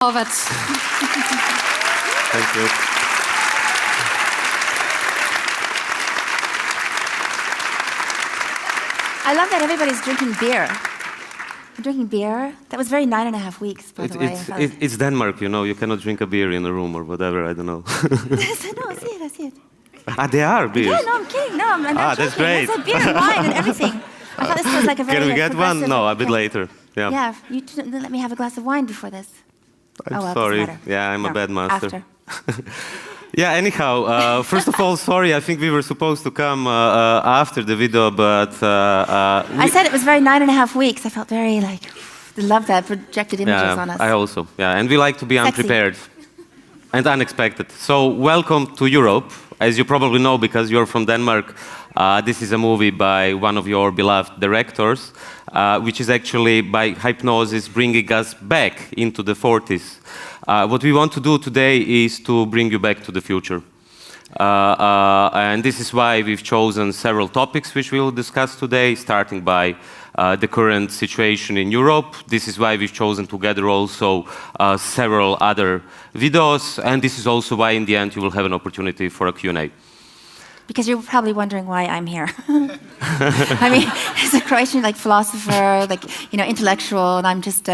Horvat. Thank you. I love that everybody's drinking beer. You're drinking beer? That was very 9.5 weeks, by the way. It's Denmark, you know. You cannot drink a beer in a room or whatever, I don't know. No, I see it. They are beers? Yeah, no, I'm kidding. No, I'm not joking. That's great. It's like beer and wine and everything. I thought this was like a very Can we get one? No, a bit okay. later. Yeah. Yeah, you didn't let me have a glass of wine before this. I'm sorry. Yeah, I'm a bad master. After. Yeah, anyhow, first of all, sorry, I think we were supposed to come after the video, but... I said it was very 9.5 weeks. I felt very like, love that projected images on us. I also, and we like to be Sexy. unprepared and unexpected. So, welcome to Europe. As you probably know, because you're from Denmark, this is a movie by one of your beloved directors, which is actually, by hypnosis, bringing us back into the 40s. What we want to do today is to bring you back to the future. And this is why we've chosen several topics which we will discuss today, starting by the current situation in Europe. This is why we've chosen together also several other videos, and this is also why in the end you will have an opportunity for a Q&A. Because you're probably wondering why I'm here. I mean, as a Croatian philosopher, intellectual, and I'm just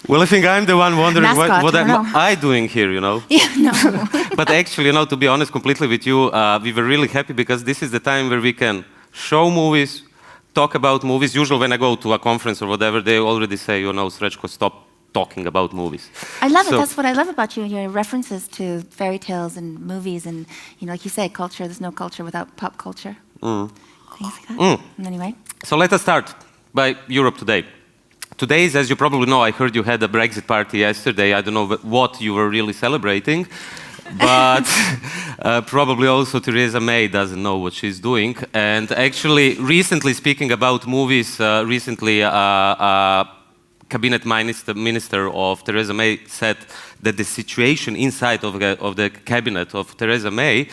well, I think I'm the one wondering mascot, what am I doing here, you know? Yeah, no. But actually, to be honest completely with you, we were really happy because this is the time where we can show movies, talk about movies. Usually when I go to a conference or whatever, they already say, Srećko, stop talking about movies. I love it. That's what I love about you, your references to fairy tales and movies and, like you say, culture. There's no culture without pop culture. Things like that. Anyway. So let us start by Europe today. Today is, as you probably know, I heard you had a Brexit party yesterday. I don't know what you were really celebrating, but probably also Theresa May doesn't know what she's doing. And actually, recently, speaking about movies, cabinet minister of Theresa May said that the situation inside of the cabinet of Theresa May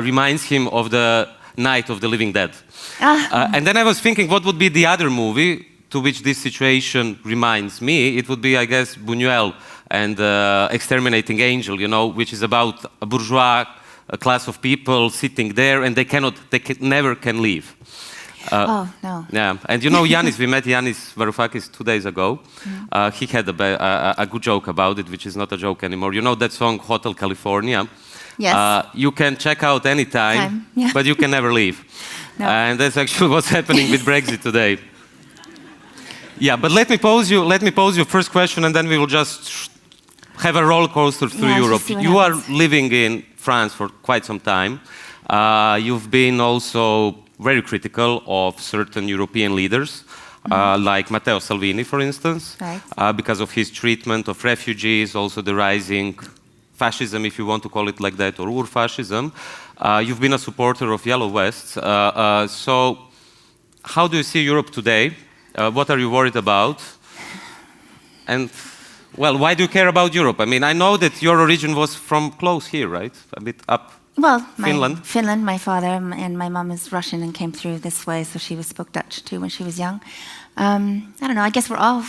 reminds him of the Night of the Living Dead. And then I was thinking, what would be the other movie to which this situation reminds me? It would be, I guess, Buñuel and Exterminating Angel, which is about a bourgeois class of people sitting there, and they never can leave. Oh, no. Yeah, and Yanis, we met Yanis Varoufakis 2 days ago. He had a good joke about it, which is not a joke anymore. You know that song, Hotel California? Yes. You can check out anytime, yeah. but you can never leave. No. And that's actually what's happening with Brexit today. Yeah, but let me pose you first question, and then we will just have a roller coaster through Europe. You are living in France for quite some time. You've been also very critical of certain European leaders, like Matteo Salvini, for instance, right. Because of his treatment of refugees, also the rising fascism, if you want to call it like that, or Ur-fascism. You've been a supporter of Yellow Vests. So how do you see Europe today? What are you worried about? And, well, why do you care about Europe? I mean, I know that your origin was from close here, right? A bit up. Well, Finland. Finland, my father and my mom is Russian and came through this way, so she spoke Dutch too when she was young. I don't know, I guess we're all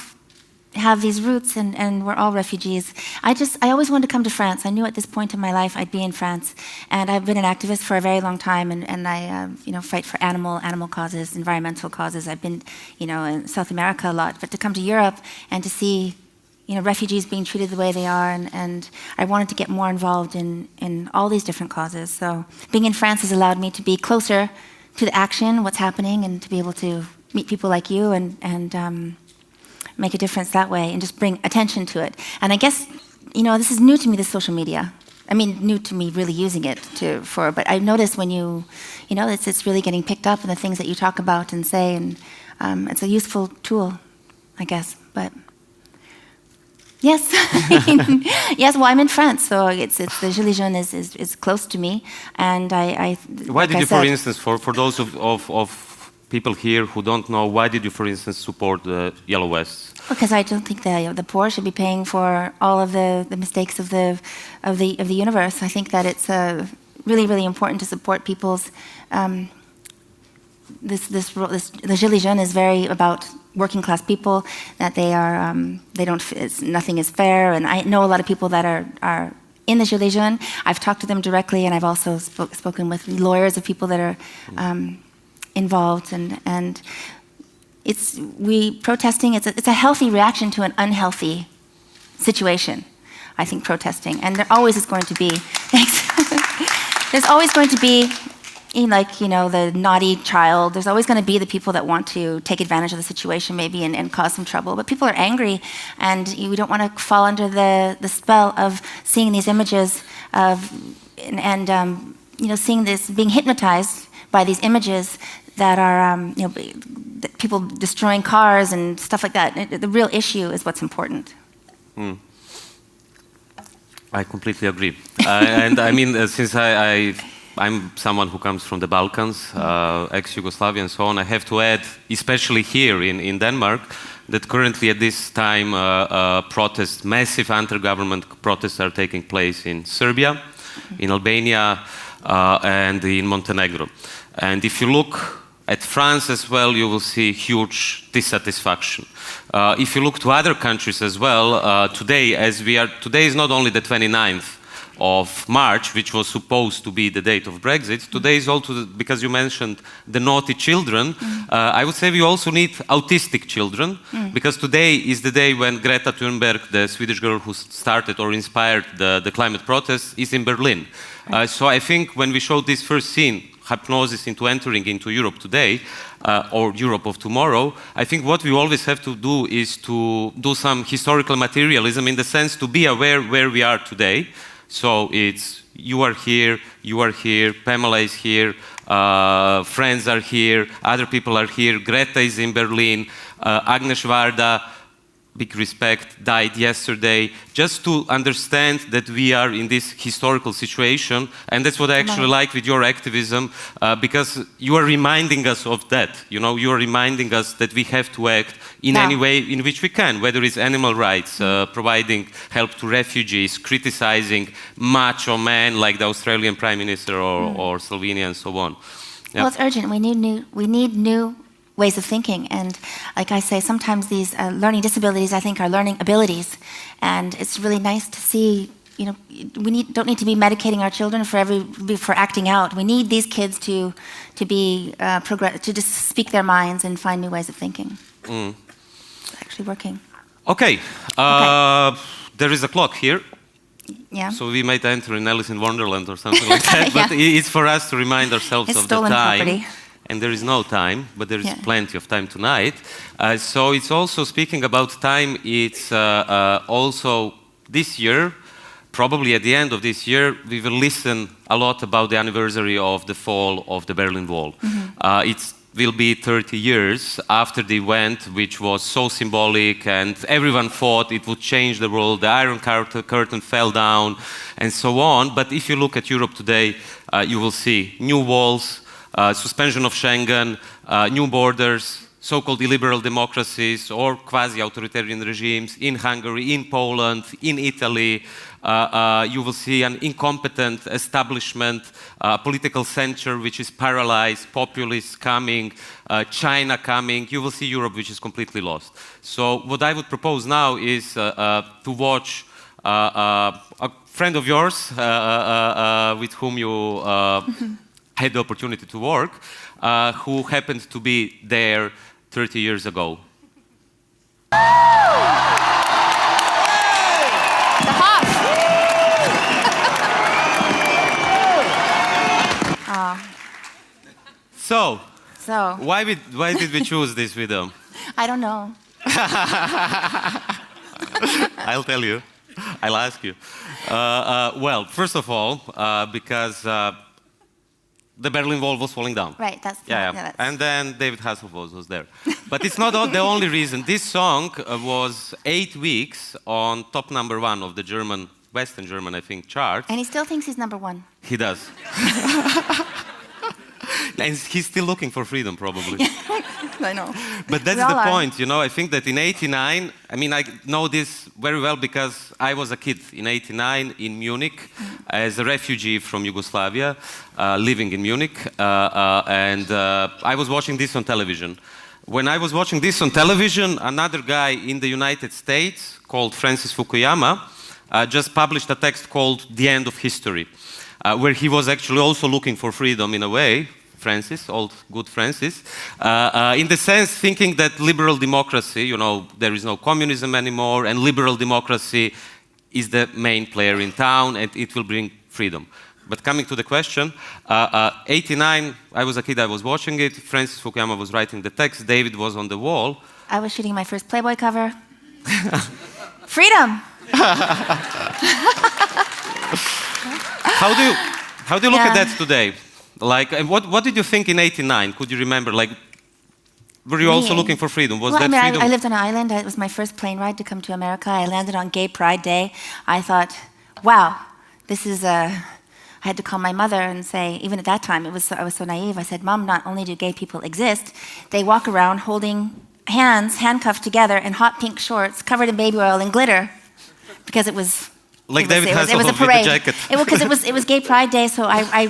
have these roots and we're all refugees. I always wanted to come to France. I knew at this point in my life I'd be in France, and I've been an activist for a very long time, and I fight for animal causes, environmental causes. I've been in South America a lot, but to come to Europe and to see refugees being treated the way they are, and I wanted to get more involved in all these different causes. So being in France has allowed me to be closer to the action, what's happening, and to be able to meet people like you and make a difference that way and just bring attention to it. And I guess, this is new to me, this social media. I mean, new to me really using it but I've noticed when it's really getting picked up in the things that you talk about and say, and it's a useful tool, I guess, but... Yes, yes. Well, I'm in France, so it's the Gilets jaunes is close to me, and I. Why did you, for instance, for those of people here who don't know, why did you, for instance, support the Yellow Vests? Because I don't think the poor should be paying for all of the mistakes of the universe. I think that it's really, really important to support people's the Gilets jaunes is very about working class people, that nothing is fair, and I know a lot of people that are in the Gilets jaunes. I've talked to them directly, and I've also spoken with lawyers of people that are involved, and protesting. It's a healthy reaction to an unhealthy situation. I think protesting, and there always is going to be. There's always going to be, the naughty child. There's always going to be the people that want to take advantage of the situation, maybe, and cause some trouble. But people are angry, and we don't want to fall under the spell of seeing these images seeing this, being hypnotized by these images that are, people destroying cars and stuff like that. The real issue is what's important. I completely agree. And I mean, since I'm someone who comes from the Balkans, ex-Yugoslavia and so on, I have to add, especially here in Denmark, that currently at this time massive anti-government protests are taking place in Serbia, in Albania, and in Montenegro. And if you look at France as well, you will see huge dissatisfaction. If you look to other countries as well, today is not only the 29th of March, which was supposed to be the date of Brexit. Today is also, because you mentioned the naughty children, I would say we also need autistic children, because today is the day when Greta Thunberg, the Swedish girl who started or inspired the climate protests, is in Berlin. So I think when we showed this first scene, hypnosis into entering into Europe today, or Europe of tomorrow, I think what we always have to do is to do some historical materialism, in the sense to be aware where we are today. So it's you are here, Pamela is here, friends are here, other people are here, Greta is in Berlin, Agnes Varda, big respect, died yesterday, just to understand that we are in this historical situation. And that's what I actually like with your activism, because you are reminding us of that. You are reminding us that we have to act in any way in which we can, whether it's animal rights, providing help to refugees, criticizing macho men like the Australian Prime Minister or Salvini and so on. Yeah. Well, it's urgent. We need new ways of thinking, and like I say, sometimes these learning disabilities, I think, are learning abilities, and it's really nice to see. We don't need to be medicating our children for acting out. We need these kids to just speak their minds and find new ways of thinking. It's actually working. Okay. There is a clock here. Yeah. So we might enter in Alice in Wonderland or something like that. But it's for us to remind ourselves of the time. Property. And there is no time, but there is plenty of time tonight. So it's also, speaking about time, it's also this year, probably at the end of this year, we will listen a lot about the anniversary of the fall of the Berlin Wall. It will be 30 years after the event, which was so symbolic, and everyone thought it would change the world. The Iron Curtain fell down, and so on. But if you look at Europe today, you will see new walls, suspension of Schengen, new borders, so-called illiberal democracies or quasi-authoritarian regimes in Hungary, in Poland, in Italy. You will see an incompetent establishment, a political center which is paralyzed, populists coming, China coming. You will see Europe which is completely lost. So what I would propose now is to watch a friend of yours with whom you had the opportunity to work, who happened to be there 30 years ago. The Hoff! So, why did we choose this video? I don't know. I'll tell you. I'll ask you. Well, first of all, because the Berlin Wall was falling down. Right, that's... And then David Hasselhoff was there. But it's not the only reason. This song was 8 weeks on top #1 of the Western German, I think, chart. And he still thinks he's #1. He does. And he's still looking for freedom, probably. I know. But that's the point, you know. I think that in '89, I mean, I know this very well because I was a kid in '89 in Munich as a refugee from Yugoslavia, living in Munich, and I was watching this on television. When I was watching this on television, another guy in the United States called Francis Fukuyama just published a text called The End of History, where he was actually also looking for freedom in a way, Francis, old good Francis, in the sense thinking that liberal democracy, you know, there is no communism anymore, and liberal democracy is the main player in town, and it will bring freedom. But coming to the question, '89, I was a kid, I was watching it, Francis Fukuyama was writing the text, David was on the wall. I was shooting my first Playboy cover. Freedom! How do you look at that today? Like, what did you think in '89? Could you remember? Like, were you also looking for freedom? Was that freedom? I lived on an island. It was my first plane ride to come to America. I landed on Gay Pride Day. I thought, wow, this is I had to call my mother and say, even at that time, I was so naive. I said, Mom, not only do gay people exist, they walk around holding hands, handcuffed together, in hot pink shorts, covered in baby oil and glitter, because it was like David Hasselhoff with the jacket. Because it was Gay Pride Day, so I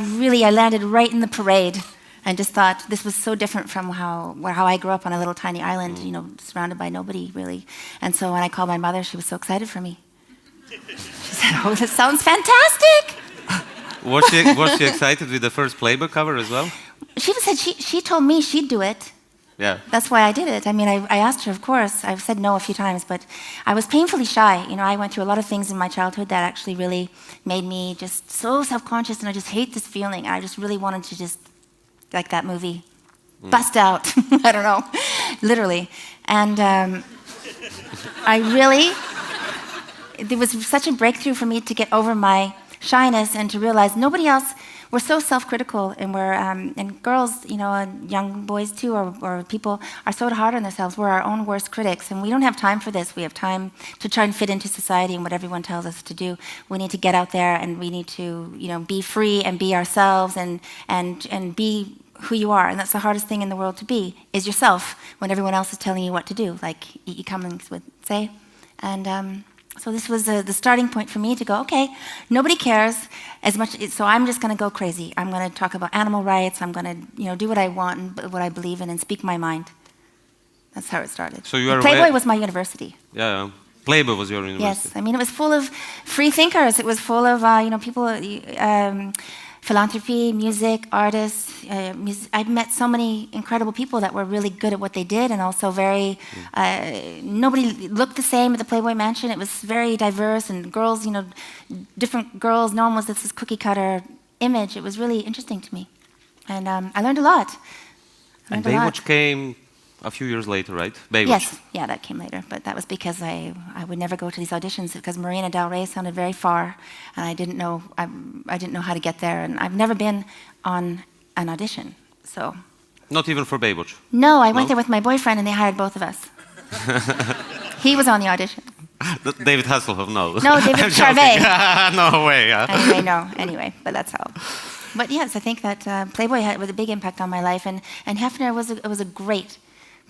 landed right in the parade, and just thought this was so different from how I grew up on a little tiny island, you know, surrounded by nobody really. And so when I called my mother, she was so excited for me. She said, "Oh, this sounds fantastic." Was she excited with the first Playboy cover as well? She told me she'd do it. Yeah. That's why I did it. I mean, I asked her, of course. I've said no a few times, but I was painfully shy. You know, I went through a lot of things in my childhood that actually really made me just so self-conscious, and I just hate this feeling. I just really wanted to just, like that movie, bust out. I don't know, literally. And it was such a breakthrough for me to get over my shyness and to realize nobody else. We're so self-critical, and and girls, you know, and young boys too, or people are so hard on themselves. We're our own worst critics, and we don't have time for this. We have time to try and fit into society and what everyone tells us to do. We need to get out there, and we need to, you know, be free and be ourselves, and be who you are. And that's the hardest thing in the world to be, is yourself, when everyone else is telling you what to do, like E. Cummings would say. And so this was the starting point for me to go, okay, nobody cares as much, so I'm just going to go crazy. I'm going to talk about animal rights. I'm going to, you know, do what I want and what I believe in and speak my mind. That's how it started. So you are Playboy was my university. Yeah, Playboy was your university. Yes, I mean, it was full of free thinkers. It was full of, you know, people, philanthropy, music, artists. I've met so many incredible people that were really good at what they did, and also very, nobody looked the same at the Playboy Mansion. It was very diverse, and girls, you know, different girls. No one was this cookie cutter image. It was really interesting to me. And I learned a lot. And Baywatch came a few years later, right? Baywatch. Yes, yeah, that came later. But that was because I would never go to these auditions because Marina Del Rey sounded very far, and I didn't know how to get there. And I've never been on an audition, so. Not even for Baywatch? No, I went there with my boyfriend, and they hired both of us. He was on the audition. David Hasselhoff, no. No, David Charvet. No way. Anyway, but that's how. But yes, I think that Playboy was a big impact on my life, and Hefner was a great,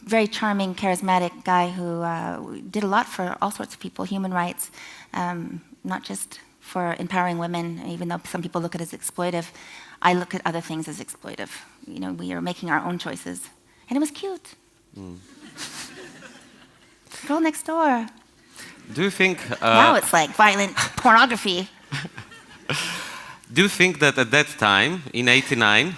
very charming, charismatic guy who did a lot for all sorts of people, human rights, not just for empowering women, even though some people look at it as exploitive. I look at other things as exploitive. You know, we are making our own choices. And it was cute. Girl next door. Do you think... now it's like violent pornography. Do you think that at that time, in '89,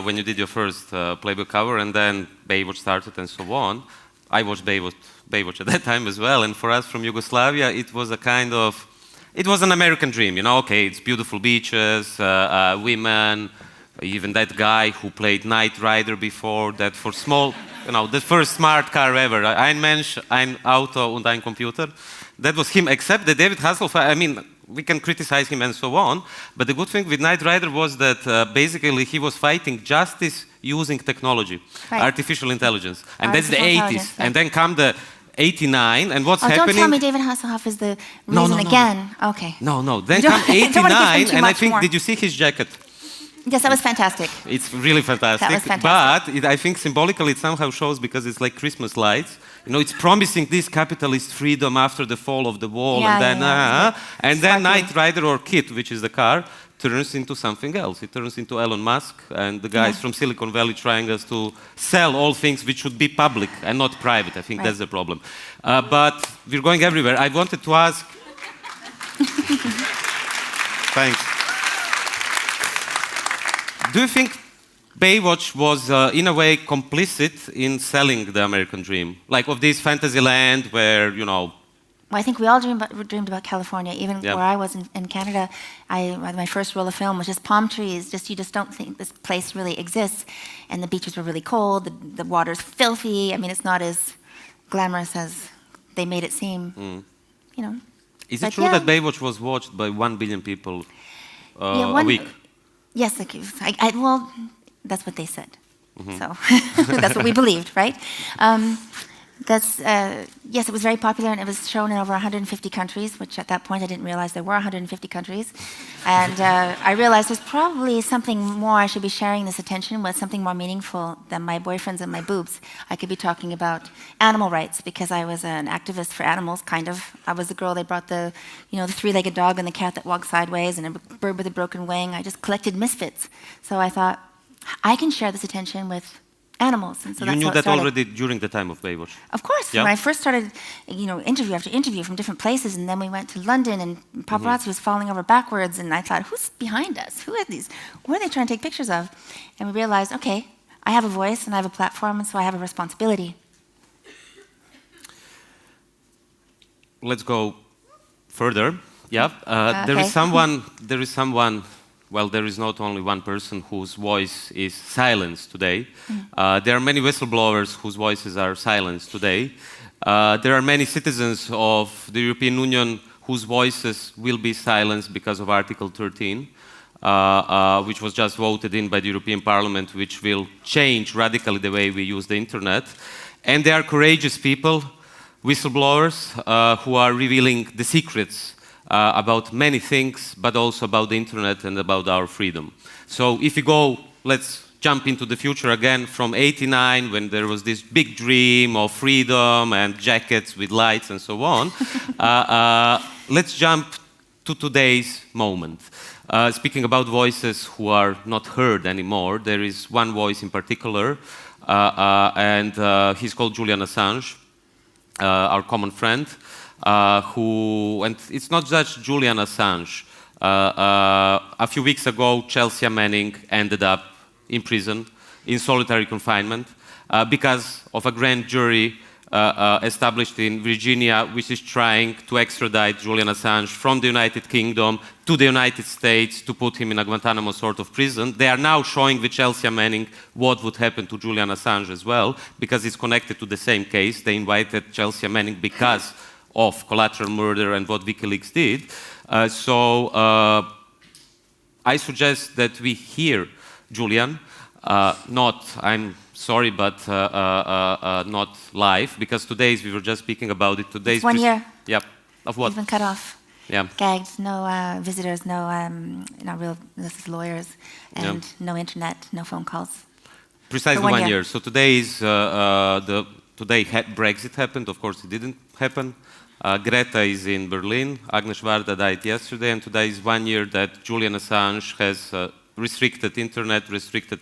when you did your first Playboy cover, and then Baywatch started and so on, I watched Baywatch at that time as well, and for us from Yugoslavia, it was a kind of, it was an American dream, you know, okay, it's beautiful beaches, women, even that guy who played Knight Rider before, that for small, you know, the first smart car ever, ein Mensch, ein Auto und ein Computer. That was him, except that David Hasselhoff, I mean, we can criticize him and so on, but the good thing with Knight Rider was that basically he was fighting justice using technology, artificial intelligence. And that's the 80s. Yeah. And then come the 89, and what's happening... Don't tell me David Hasselhoff is the reason again. Okay. No. Then come 89, and I think, did you see his jacket? Yes, that was fantastic. It's really fantastic. That was fantastic. But I think symbolically it somehow shows because it's like Christmas lights. You know, it's promising this capitalist freedom after the fall of the wall, and then Knight Rider or Kit, which is the car, turns into something else. It turns into Elon Musk and the guys from Silicon Valley trying us to sell all things which should be public and not private. I think that's the problem. But we're going everywhere. I wanted to ask... Thanks. Do you think Baywatch was, in a way, complicit in selling the American dream? Like of this fantasy land where, you know... Well, I think we all dreamed about California. Even where I was in Canada, my first roll of film was just palm trees. You just don't think this place really exists. And the beaches were really cold. The water's filthy. I mean, it's not as glamorous as they made it seem. You know. Is it true that Baywatch was watched by 1 billion people a week? Yes, well, that's what they said. So that's what we believed, right? Yes, it was very popular, and it was shown in over 150 countries, which at that point I didn't realize there were 150 countries. And I realized there's probably something more I should be sharing this attention with, something more meaningful than my boyfriends and my boobs. I could be talking about animal rights, because I was an activist for animals, kind of. I was the girl they brought the three-legged dog and the cat that walked sideways and a bird with a broken wing. I just collected misfits. So I thought, I can share this attention with animals, and so you knew that already during the time of Baywatch? Of course. When I first started, interview after interview from different places, and then we went to London, and paparazzi was falling over backwards, and I thought, who's behind us? Who are these? What are they trying to take pictures of? And we realized, okay, I have a voice and I have a platform, and so I have a responsibility. Let's go further. There is someone. Well, there is not only one person whose voice is silenced today. There are many whistleblowers whose voices are silenced today. There are many citizens of the European Union whose voices will be silenced because of Article 13, which was just voted in by the European Parliament, which will change radically the way we use the internet. And they are courageous people, whistleblowers, who are revealing the secrets about many things, but also about the internet and about our freedom. So if you go, let's jump into the future again, from '89, when there was this big dream of freedom and jackets with lights and so on. Let's jump to today's moment. Speaking about voices who are not heard anymore, there is one voice in particular, and he's called Julian Assange, our common friend. And it's not just Julian Assange. A few weeks ago, Chelsea Manning ended up in prison, in solitary confinement, because of a grand jury established in Virginia, which is trying to extradite Julian Assange from the United Kingdom to the United States to put him in a Guantanamo sort of prison. They are now showing with Chelsea Manning what would happen to Julian Assange as well, because it's connected to the same case. They invited Chelsea Manning because of collateral murder and what WikiLeaks did. So I suggest that we hear Julian, I'm sorry, but not live, because today's, we were just speaking about it. Today's 1 year. Yep. Of what? You've been cut off. Yeah. Gagged, no visitors, no real lawyers, and no internet, no phone calls. Precisely 1 year. So today is today Brexit happened. Of course, it didn't happen. Greta is in Berlin. Agnes Varda died yesterday, and today is 1 year that Julian Assange has restricted internet, restricted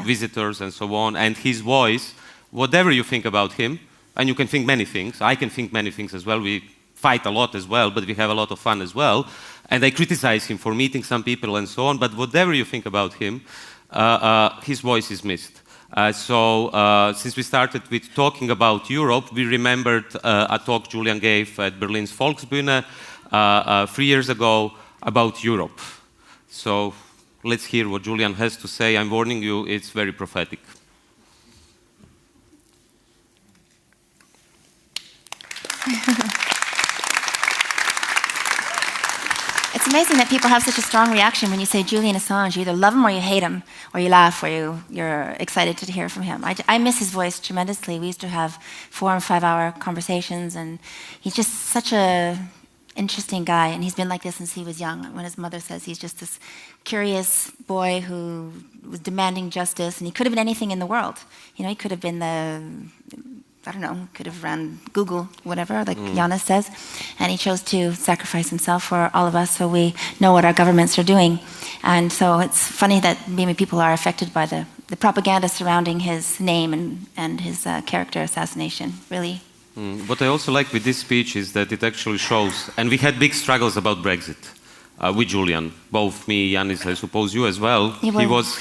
visitors, and so on. And his voice, whatever you think about him, and you can think many things. I can think many things as well. We fight a lot as well, but we have a lot of fun as well. And I criticize him for meeting some people and so on. But whatever you think about him, his voice is missed. Since we started with talking about Europe, we remembered a talk Julian gave at Berlin's Volksbühne 3 years ago about Europe. So let's hear what Julian has to say. I'm warning you, it's very prophetic. It's amazing that people have such a strong reaction when you say Julian Assange. You either love him or you hate him, or you laugh or you're excited to hear from him. I miss his voice tremendously. We used to have 4 and 5 hour conversations, and he's just such a interesting guy, and he's been like this since he was young. When his mother says he's just this curious boy who was demanding justice, and he could have been anything in the world. You know, he could have been I don't know, could have run Google, whatever, like Giannis says, and he chose to sacrifice himself for all of us so we know what our governments are doing. And so it's funny that maybe people are affected by the propaganda surrounding his name and his character assassination, really. What I also like with this speech is that it actually shows, and we had big struggles about Brexit with Julian, both me, Yanis, I suppose you as well.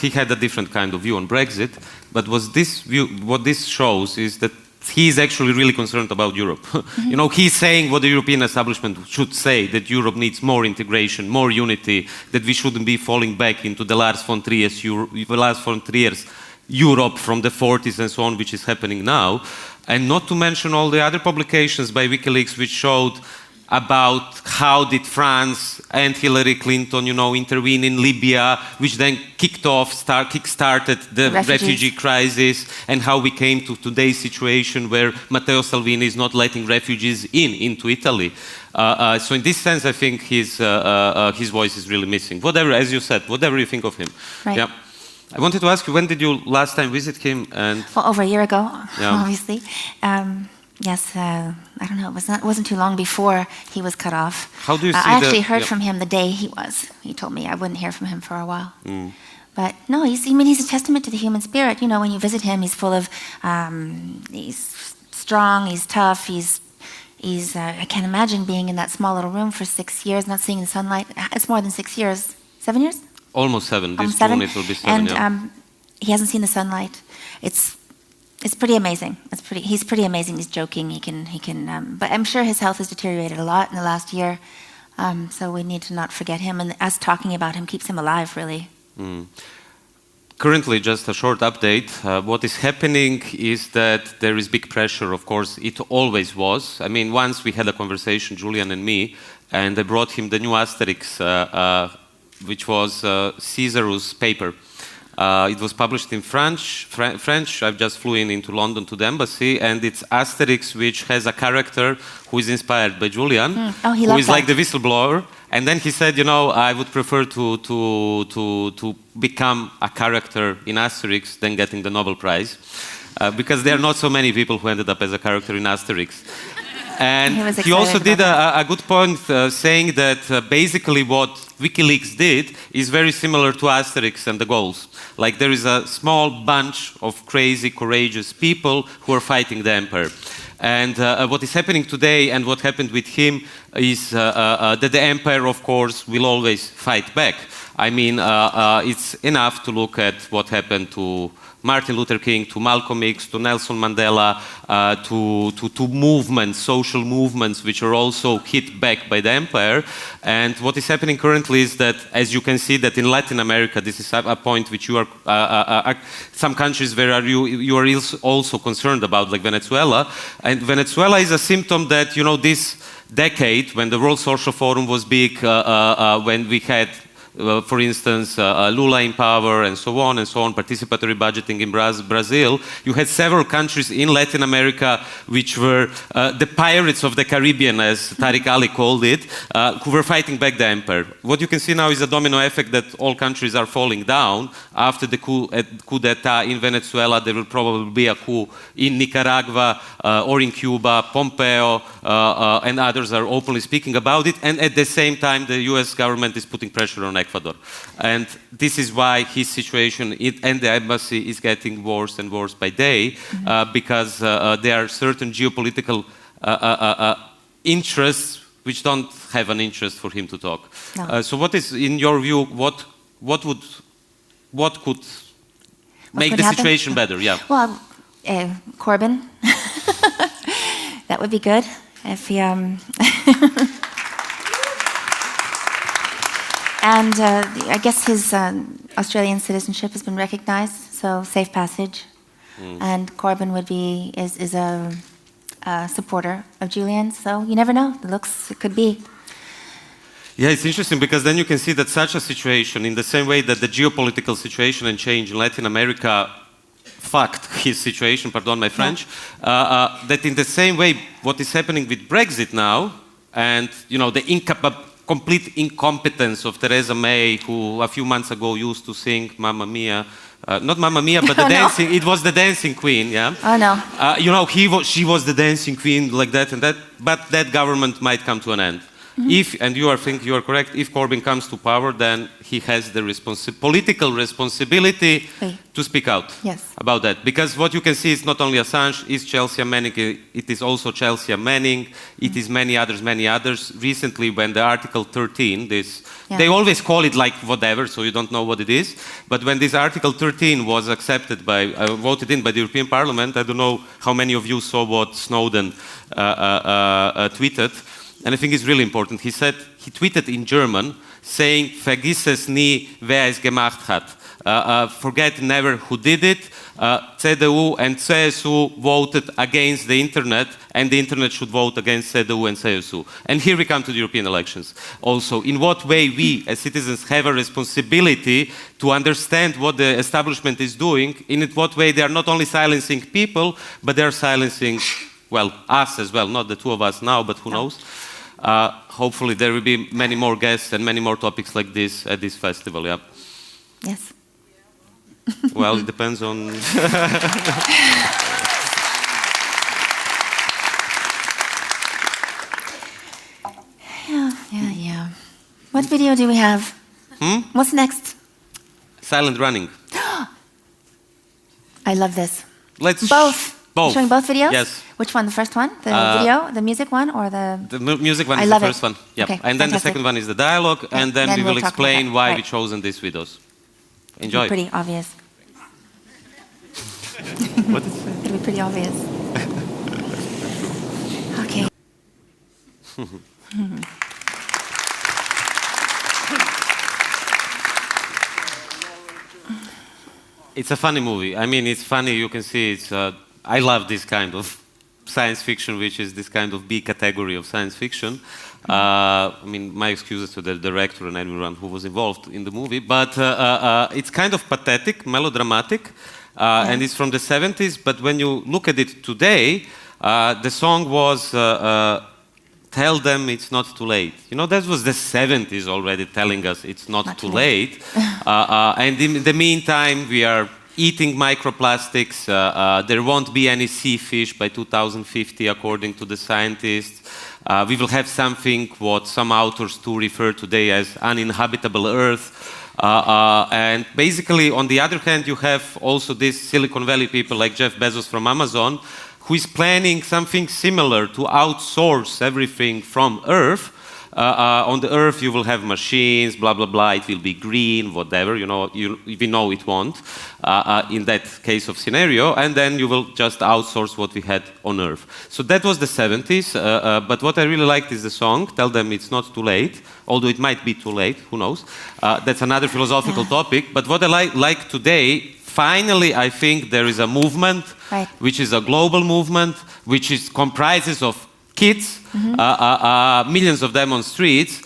He had a different kind of view on Brexit, but what this shows is that he is actually really concerned about Europe. You know, he's saying what the European establishment should say, that Europe needs more integration, more unity, that we shouldn't be falling back into the Lars von Trier's Europe from the 40s and so on, which is happening now. And not to mention all the other publications by WikiLeaks which showed about how did France and Hillary Clinton, intervene in Libya, which then kick-started the refugee crisis, and how we came to today's situation where Matteo Salvini is not letting refugees into Italy. So in this sense, I think his voice is really missing. Whatever, as you said, whatever you think of him. Right. Yeah. I wanted to ask you, when did you last time visit him? Well, over a year ago, obviously. Yes, I don't know. It wasn't too long before he was cut off. How do you see I actually heard from him the day he told me I wouldn't hear from him for a while. But no, he's a testament to the human spirit. You know, when you visit him, he's full of, he's strong, he's tough, I can't imagine being in that small little room for 6 years, not seeing the sunlight. It's more than 6 years. 7 years? Almost 7. Almost 7. It will be 7, and he hasn't seen the sunlight. It's pretty amazing. He's pretty amazing. He's joking. He can. But I'm sure his health has deteriorated a lot in the last year. So we need to not forget him. And us talking about him keeps him alive, really. Currently, just a short update. What is happening is that there is big pressure. Of course, it always was. I mean, once we had a conversation, Julian and me, and I brought him the new Asterix, which was Caesar's paper. It was published in French. I just flew into London to the embassy, and it's Asterix, which has a character who is inspired by Julian, who is like the whistleblower. And then he said, I would prefer to become a character in Asterix than getting the Nobel Prize, because there are not so many people who ended up as a character in Asterix. And he also did a good point, saying that basically what WikiLeaks did is very similar to Asterix and the Gauls. Like there is a small bunch of crazy, courageous people who are fighting the empire. And what is happening today and what happened with him is that the empire, of course, will always fight back. I mean, it's enough to look at what happened to Martin Luther King, to Malcolm X, to Nelson Mandela, to movements, social movements, which are also hit back by the empire. And what is happening currently is that, as you can see, that in Latin America, this is a point which you are, some countries where you are also concerned about, like Venezuela. And Venezuela is a symptom that, this decade, when the World Social Forum was big, when we had for instance, Lula in power and so on, participatory budgeting in Brazil, you had several countries in Latin America which were the pirates of the Caribbean, as Tariq Ali called it, who were fighting back the empire. What you can see now is a domino effect that all countries are falling down. After the coup d'etat in Venezuela, there will probably be a coup in Nicaragua or in Cuba. Pompeo and others are openly speaking about it, and at the same time the US government is putting pressure on Ecuador. And this is why his situation and the embassy is getting worse and worse by day, because there are certain geopolitical interests which don't have an interest for him to talk. No. So what is, in your view, what could make the situation better? Yeah. Well, Corbyn. That would be good if he... And I guess his Australian citizenship has been recognized, so safe passage. And Corbyn is a supporter of Julian, so you never know. It could be. Yeah, it's interesting because then you can see that such a situation, in the same way that the geopolitical situation and change in Latin America fucked his situation, pardon my French, that in the same way what is happening with Brexit now, and the complete incompetence of Theresa May, who a few months ago used to sing Mamma Mia. Not Mamma Mia, but the dancing. It was the Dancing Queen, yeah. Oh no. She was the Dancing Queen, like that and that. But that government might come to an end. If, and you are correct, if Corbyn comes to power, then he has the political responsibility to speak out about that. Because what you can see is not only Assange, it's Chelsea Manning, it is also Chelsea Manning, it is many others. Recently, when the Article 13, they always call it like whatever, so you don't know what it is. But when this Article 13 was voted in by the European Parliament, I don't know how many of you saw what Snowden tweeted. And I think it's really important. He tweeted in German, saying, "Vergiss es nie, wer es gemacht hat." Forget never who did it. CDU and CSU voted against the internet, and the internet should vote against CDU and CSU. And here we come to the European elections. Also, in what way we, as citizens, have a responsibility to understand what the establishment is doing, in what way they are not only silencing people, but they are silencing, well, us as well. Not the two of us now, but who knows? Hopefully there will be many more guests and many more topics like this at this festival, yeah. Yes. Well, it depends on... Yeah. What video do we have? What's next? Silent running. I love this. Let's... Both. Both. Showing both videos? Yes. Which one? The first one? The video? The music one? Or the... The music one is the first one. Yep. Okay, and then the second one is the dialogue, and then we will explain why we chosen these videos. Enjoy. It'll be pretty obvious. What is it? It'll be pretty obvious. Okay. It's a funny movie. I mean, it's funny. You can see it's... I love this kind of science fiction, which is this kind of B category of science fiction. I mean, my excuses to the director and everyone who was involved in the movie. But it's kind of pathetic, melodramatic, and it's from the 70s. But when you look at it today, the song was "Tell Them It's Not Too Late." That was the 70s already telling us it's not too late. And in the meantime, we are eating microplastics. There won't be any sea fish by 2050, according to the scientists. We will have something what some authors too refer today as uninhabitable Earth. And basically, on the other hand, you have also these Silicon Valley people like Jeff Bezos from Amazon, who is planning something similar to outsource everything from Earth. On the Earth, you will have machines, blah, blah, blah. It will be green, whatever. We know it won't in that case of scenario. And then you will just outsource what we had on Earth. So that was the 70s. But what I really liked is the song, "Tell Them It's Not Too Late," although it might be too late, who knows. That's another philosophical topic. But what I like today, finally, I think there is a movement, which is a global movement, which comprises of kids, millions of them on streets,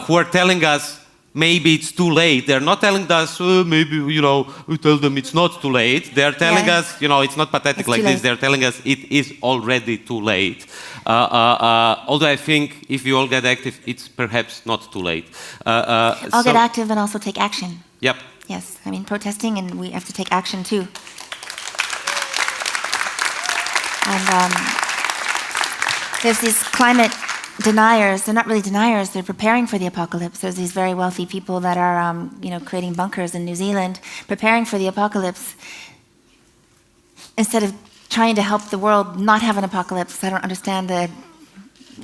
who are telling us maybe it's too late. They're not telling us, maybe, we tell them it's not too late. They're telling us, it's not pathetic like this. They're telling us it is already too late. Although I think if we all get active, it's perhaps not too late. I'll get active and also take action. Yep. Yes, I mean, protesting, and we have to take action too. And there's these climate deniers. They're not really deniers. They're preparing for the apocalypse. There's these very wealthy people that are, creating bunkers in New Zealand, preparing for the apocalypse. Instead of trying to help the world not have an apocalypse, I don't understand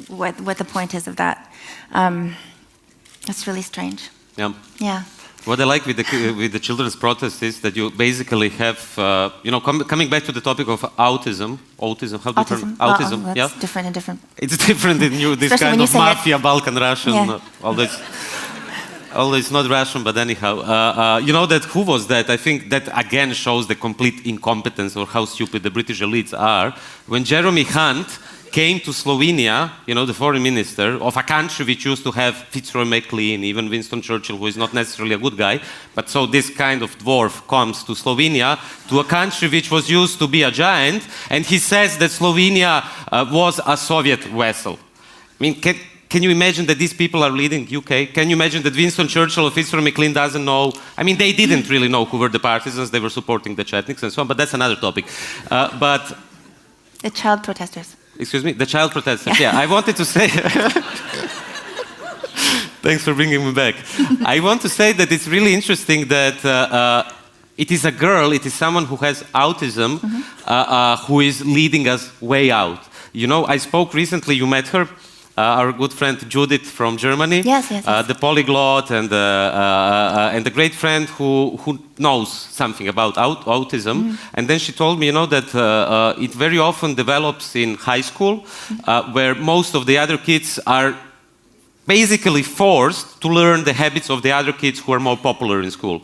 what the point is of that. That's really strange. Yeah. Yeah. What I like with the children's protest is that you basically have, coming back to the topic of autism. How do you turn autism? That's yeah, different and different. It's different in this Especially kind of mafia, it. Balkan Russian. Yeah. Although it's not Russian, but anyhow, you know that who was that? I think that again shows the complete incompetence or how stupid the British elites are. When Jeremy Hunt came to Slovenia, the foreign minister of a country which used to have Fitzroy MacLean, even Winston Churchill, who is not necessarily a good guy, but so this kind of dwarf comes to Slovenia, to a country which was used to be a giant, and he says that Slovenia was a Soviet vessel. I mean, can you imagine that these people are leading UK? Can you imagine that Winston Churchill or Fitzroy MacLean doesn't know? I mean, they didn't really know who were the partisans. They were supporting the Chetniks and so on, but that's another topic. But the child protesters. Excuse me? The child protesters, yeah. I wanted to say... Thanks for bringing me back. I want to say that it's really interesting that it is a girl, it is someone who has autism, who is leading us way out. You know, I spoke recently, you met her, our good friend Judith from Germany. Yes. The polyglot and the great friend who knows something about autism. And then she told me, you know, that it very often develops in high school, where most of the other kids are basically forced to learn the habits of the other kids who are more popular in school.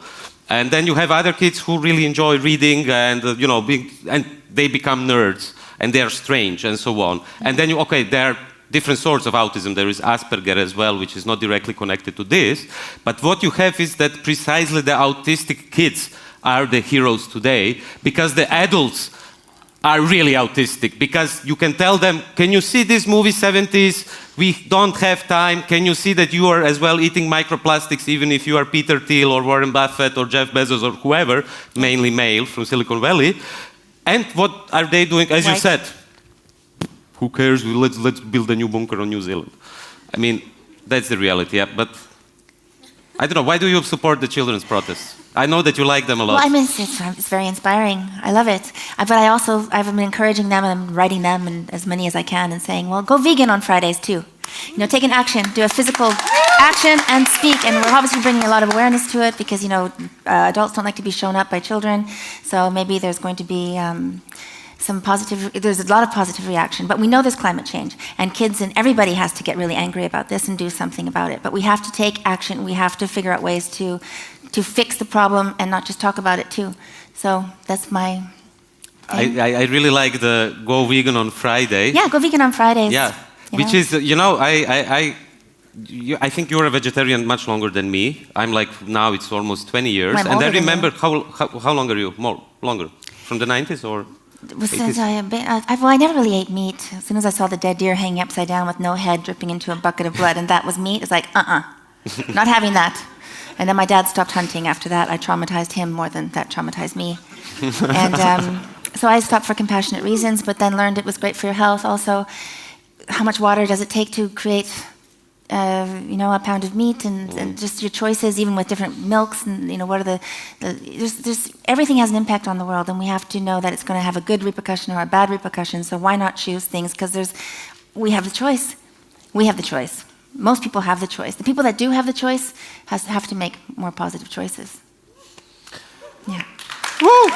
And then you have other kids who really enjoy reading and, you know, and they become nerds and they are strange and so on. And then there are different sorts of autism. There is Asperger as well, which is not directly connected to this. But what you have is that precisely the autistic kids are the heroes today because the adults are really autistic, because you can tell them, can you see this movie 70s? We don't have time. Can you see that you are as well eating microplastics even if you are Peter Thiel or Warren Buffett or Jeff Bezos or whoever, mainly male from Silicon Valley? And what are they doing? As you said, who cares? Let's build a new bunker on New Zealand. I mean, that's the reality, yeah. But I don't know, why do you support the children's protests? I know that you like them a lot. Well, I mean, it's very inspiring. I love it. But I've been encouraging them and writing them, and as many as I can, and saying, well, go vegan on Fridays too. You know, take an action, do a physical action and speak. And we're obviously bringing a lot of awareness to it because, you know, adults don't like to be shown up by children. So maybe there's going to be there's a lot of positive reaction, but we know there's climate change, and kids and everybody has to get really angry about this and do something about it. But we have to take action. We have to figure out ways to fix the problem and not just talk about it too. So that's my thing. I really like the go vegan on Friday. Yeah, go vegan on Fridays. Yeah, which is, you know, I think you're a vegetarian much longer than me. I'm like, now it's almost 20 years. I'm and I older than remember, how long are you? Longer? From the 90s or? Since I never really ate meat. As soon as I saw the dead deer hanging upside down with no head dripping into a bucket of blood, and that was meat, it's like, not having that. And then my dad stopped hunting after that. I traumatized him more than that traumatized me. And so I stopped for compassionate reasons, but then learned it was great for your health. Also, how much water does it take to create you know, a pound of meat, and just your choices, even with different milks, and you know, what are there's everything has an impact on the world, and we have to know that it's going to have a good repercussion or a bad repercussion. So why not choose things? Because we have the choice. We have the choice. Most people have the choice. The people that do have the choice have to make more positive choices. Yeah. Woo!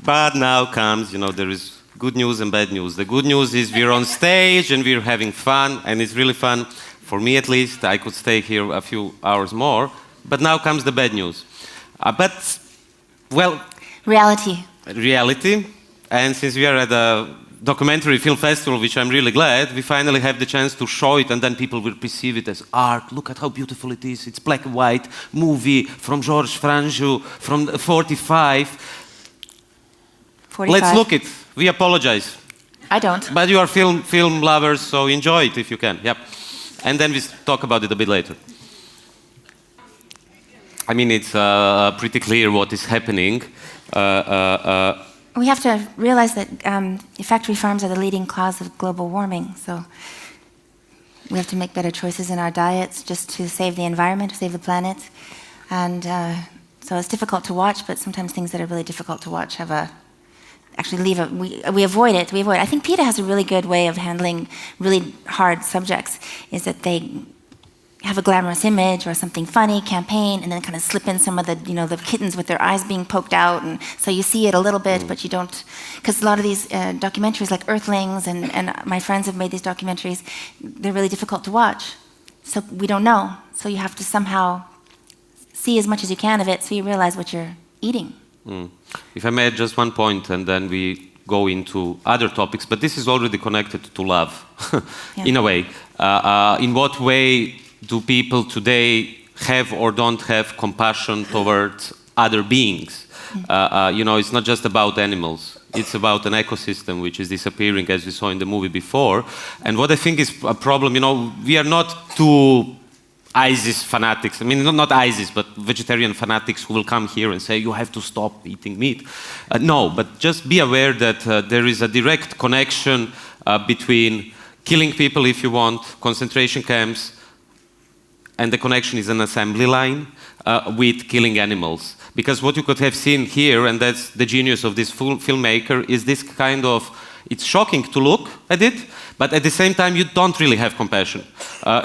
But now comes, you know, there is good news and bad news. The good news is we're on stage and we're having fun, and it's really fun. For me at least, I could stay here a few hours more. But now comes the bad news. Reality. And since we are at a documentary film festival, which I'm really glad, we finally have the chance to show it, and then people will perceive it as art. Look at how beautiful it is. It's black and white movie from Georges Franju from 45. Let's look it. We apologize. I don't. But you are film lovers, so enjoy it if you can. Yep. And then we talk about it a bit later. I mean, it's pretty clear what is happening. We have to realize that factory farms are the leading cause of global warming. So we have to make better choices in our diets just to save the environment, to save the planet. And so it's difficult to watch, but sometimes things that are really difficult to watch we avoid it. I think PETA has a really good way of handling really hard subjects, is that they have a glamorous image or something funny, campaign, and then kind of slip in some of the, you know, the kittens with their eyes being poked out, and so you see it a little bit, but you don't, because a lot of these documentaries like Earthlings, and my friends have made these documentaries, they're really difficult to watch. So we don't know. So you have to somehow see as much as you can of it so you realize what you're eating. If I may add just one point, and then we go into other topics, but this is already connected to love, in a way. In what way do people today have or don't have compassion towards other beings? You know, it's not just about animals. It's about an ecosystem which is disappearing, as we saw in the movie before. And what I think is a problem, we are not too ISIS fanatics. I mean, not ISIS, but vegetarian fanatics who will come here and say, you have to stop eating meat. No, but just be aware that there is a direct connection between killing people, if you want, concentration camps, and the connection is an assembly line with killing animals. Because what you could have seen here, and that's the genius of this filmmaker, is this kind of, it's shocking to look at it, but at the same time you don't really have compassion.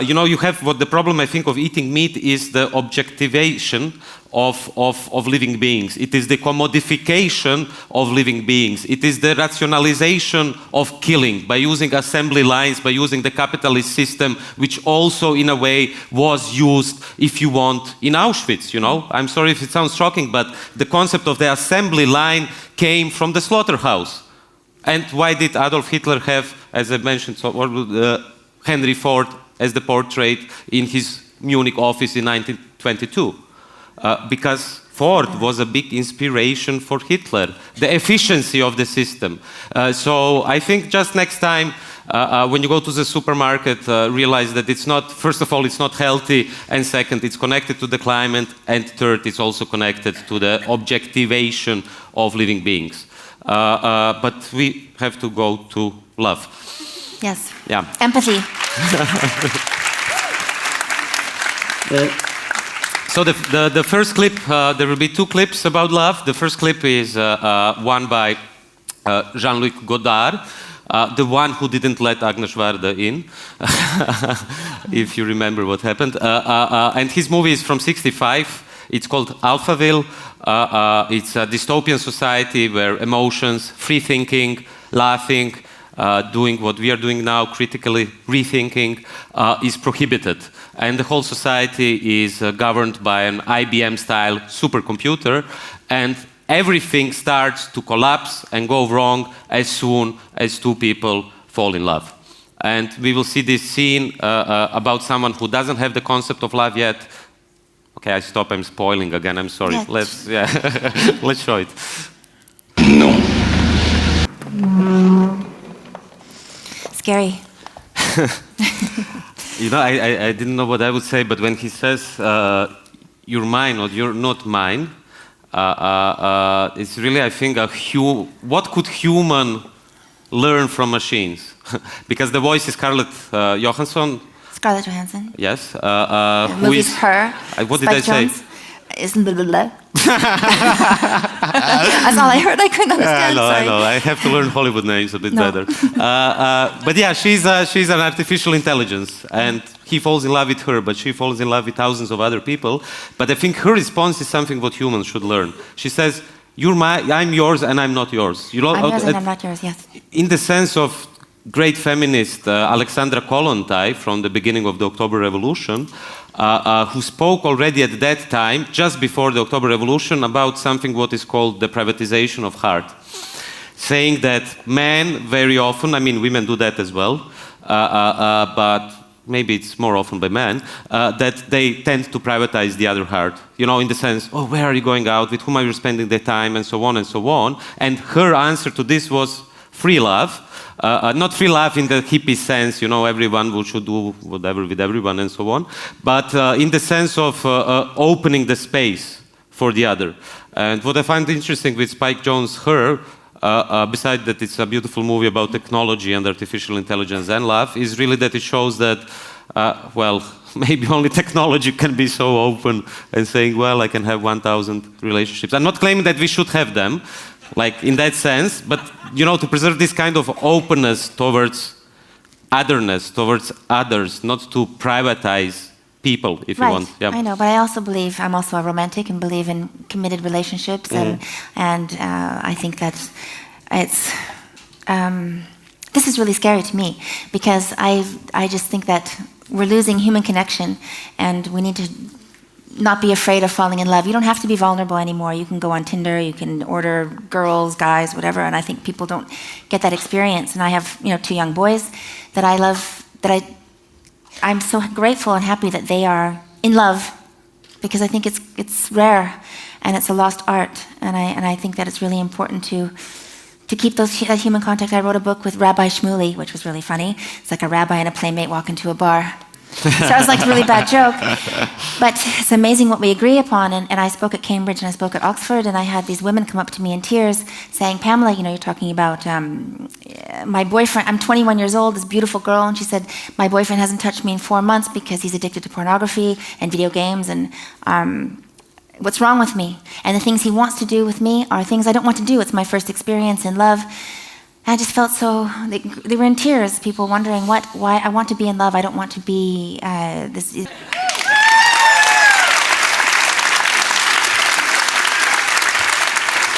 You have what the problem, I think, of eating meat is the objectivation of living beings. It is the commodification of living beings. It is the rationalization of killing by using assembly lines, by using the capitalist system, which also in a way was used, if you want, in Auschwitz. I'm sorry if it sounds shocking, but the concept of the assembly line came from the slaughterhouse. And why did Adolf Hitler have, as I mentioned, Henry Ford as the portrait in his Munich office in 1922? Because Ford was a big inspiration for Hitler, the efficiency of the system. So I think just next time, when you go to the supermarket, realize that it's not, first of all, it's not healthy, and second, it's connected to the climate, and third, it's also connected to the objectivation of living beings. But we have to go to love. Yes. Yeah. Empathy. So the first clip, there will be two clips about love. The first clip is one by Jean-Luc Godard, the one who didn't let Agnes Varda in, if you remember what happened. And his movie is from '65. It's called Alphaville. It's a dystopian society where emotions, free thinking, laughing, doing what we are doing now, critically rethinking, is prohibited. And the whole society is governed by an IBM-style supercomputer, and everything starts to collapse and go wrong as soon as two people fall in love. And we will see this scene about someone who doesn't have the concept of love yet. Okay, I stop. I'm spoiling again. I'm sorry. Yeah. Let's show it. No. Scary. I didn't know what I would say, but when he says you're mine or you're not mine, it's really, I think, what could human learn from machines? Because the voice is Scarlett Johansson. Scarlett Johansson. Yes. Who is her? What did I say? Is blah, blah, blah. That's all I heard. I couldn't understand. I Sorry. know. I have to learn Hollywood names a bit better. But yeah, she's an artificial intelligence, and he falls in love with her, but she falls in love with thousands of other people. But I think her response is something what humans should learn. She says, I'm yours and I'm not yours. I'm yours and I'm not yours, yes. In the sense of great feminist Alexandra Kollontai from the beginning of the October Revolution, who spoke already at that time, just before the October Revolution, about something what is called the privatization of heart. Saying that men very often, I mean women do that as well, but maybe it's more often by men, that they tend to privatize the other heart. In the sense, oh, where are you going out, with whom are you spending the time, and so on and so on. And her answer to this was free love. Not free love in the hippie sense, everyone should do whatever with everyone and so on, but in the sense of opening the space for the other. And what I find interesting with Spike Jonze's Her, besides that it's a beautiful movie about technology and artificial intelligence and love, is really that it shows that, maybe only technology can be so open and saying, well, I can have 1,000 relationships. I'm not claiming that we should have them, like in that sense, but to preserve this kind of openness towards otherness, towards others, not to privatize people, if you want. Yeah. I know, but I also believe, I'm also a romantic and believe in committed relationships, and I think that this is really scary to me, because I just think that we're losing human connection, and we need to not be afraid of falling in love. You don't have to be vulnerable anymore. You can go on Tinder, you can order girls, guys, whatever, and I think people don't get that experience. And I have, 2 young boys that I love, I'm so grateful and happy that they are in love, because I think it's rare and it's a lost art, and I think that it's really important to keep that human contact, I wrote a book with Rabbi Shmuley, which was really funny. It's like a rabbi and a playmate walk into a bar. Sounds like a really bad joke, but it's amazing what we agree upon. And I spoke at Cambridge and I spoke at Oxford, and I had these women come up to me in tears saying, Pamela, you're talking about my boyfriend. I'm 21 years old, this beautiful girl, and she said, my boyfriend hasn't touched me in 4 months because he's addicted to pornography and video games, and what's wrong with me? And the things he wants to do with me are things I don't want to do. It's my first experience in love. I just felt so, they were in tears, people wondering why I want to be in love, I don't want to be this.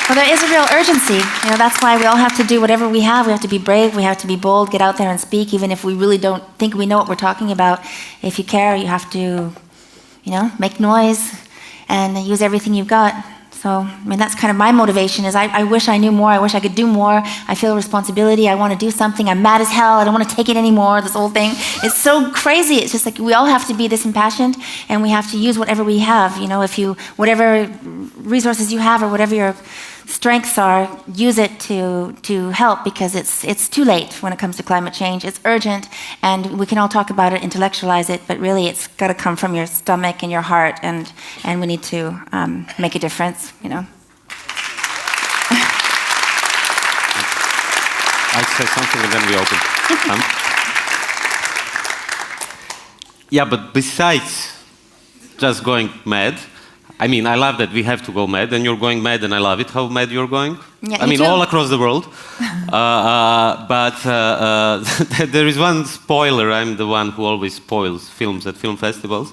Well, there is a real urgency. That's why we all have to do whatever we have. We have to be brave, we have to be bold, get out there and speak, even if we really don't think we know what we're talking about. If you care, you have to, make noise and use everything you've got. So, that's kind of my motivation is I wish I knew more, I wish I could do more, I feel responsibility, I want to do something, I'm mad as hell, I don't want to take it anymore, this whole thing. It's so crazy, it's just like we all have to be this impassioned and we have to use whatever we have, whatever resources you have or whatever your strengths are, use it to help, because it's too late when it comes to climate change. It's urgent, and we can all talk about it, intellectualize it, but really it's got to come from your stomach and your heart, and we need to make a difference. I'd say something and then we open. Yeah, but besides just going mad, I love that we have to go mad, and you're going mad, and I love it how mad you're going. Yeah, all across the world. But there is one spoiler, I'm the one who always spoils films at film festivals,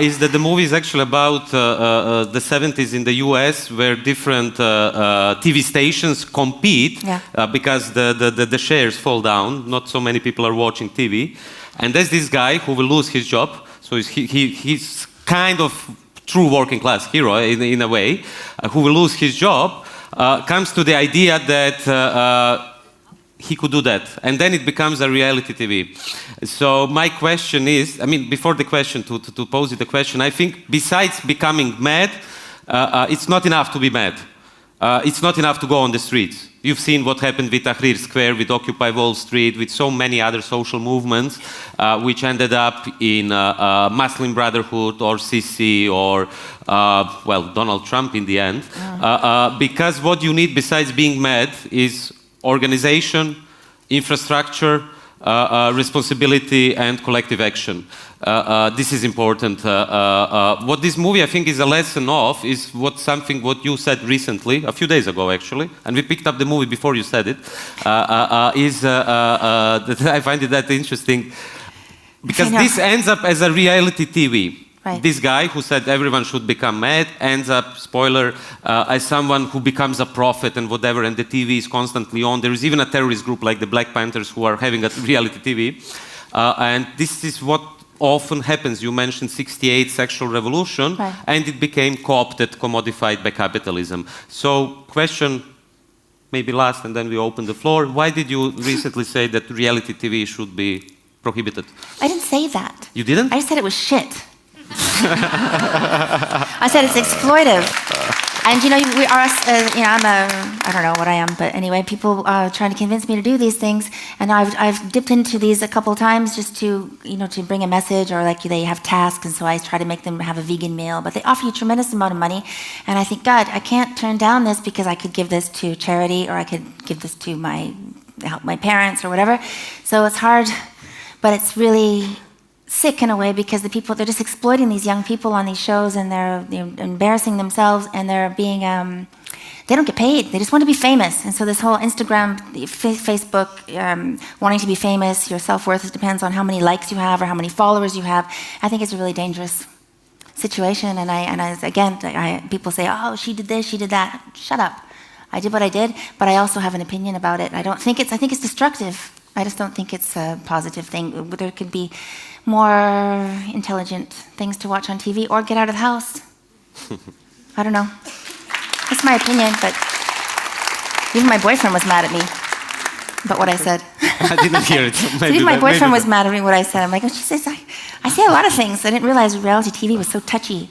is that the movie is actually about the 70s in the US, where different TV stations compete because the shares fall down, not so many people are watching TV. And there's this guy who will lose his job, so he's kind of true working class hero in a way, who will lose his job, comes to the idea that he could do that, and then it becomes a reality TV. So my question is, before the question, to pose you the question, I think besides becoming mad, it's not enough to be mad. It's not enough to go on the streets. You've seen what happened with Tahrir Square, with Occupy Wall Street, with so many other social movements, which ended up in Muslim Brotherhood or Sisi or, Donald Trump in the end. Because what you need besides being mad is organization, infrastructure, responsibility, and collective action. This is important. What this movie, I think, is a lesson of is what you said recently, a few days ago actually, and we picked up the movie before you said it, that I find it that interesting, because this ends up as a reality TV. Right. This guy who said everyone should become mad ends up, spoiler, as someone who becomes a prophet and whatever, and the TV is constantly on. There is even a terrorist group like the Black Panthers who are having a reality TV. And this is what often happens. You mentioned '68 sexual revolution, and it became co-opted, commodified by capitalism. So question, maybe last, and then we open the floor. Why did you recently say that reality TV should be prohibited? I didn't say that. You didn't? I said it was shit. I said it's exploitive. And we are, I don't know what I am, but anyway, people are trying to convince me to do these things, and I've dipped into these a couple of times just to, to bring a message, or like they have tasks, and so I try to make them have a vegan meal, but they offer you a tremendous amount of money, and I think, God, I can't turn down this because I could give this to charity, or I could give this to help my parents or whatever. So it's hard, but it's really sick in a way, because they're just exploiting these young people on these shows, and they're embarrassing themselves, and they're being, they don't get paid, they just want to be famous. And so this whole Instagram, Facebook, wanting to be famous, your self-worth depends on how many likes you have or how many followers you have. I think it's a really dangerous situation, and people say, oh, she did this, she did that. Shut up. I did what I did, but I also have an opinion about it. I think it's destructive. I just don't think it's a positive thing. There could be more intelligent things to watch on TV, or get out of the house. I don't know. That's my opinion, but even my boyfriend was mad at me about what I said. I didn't hear it. So even my boyfriend was mad at me what I said. I'm like, oh, she says, I say a lot of things. I didn't realize reality TV was so touchy.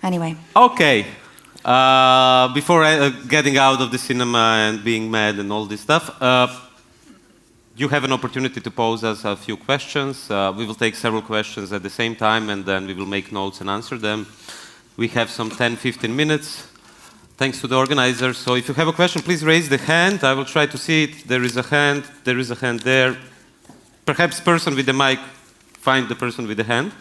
Anyway. Okay. before getting out of the cinema and being mad and all this stuff, you have an opportunity to pose us a few questions. We will take several questions at the same time, and then we will make notes and answer them. We have some 10-15 minutes, thanks to the organizers. So if you have a question, please raise the hand. I will try to see it. There is a hand there. Perhaps person with the mic, find the person with the hand.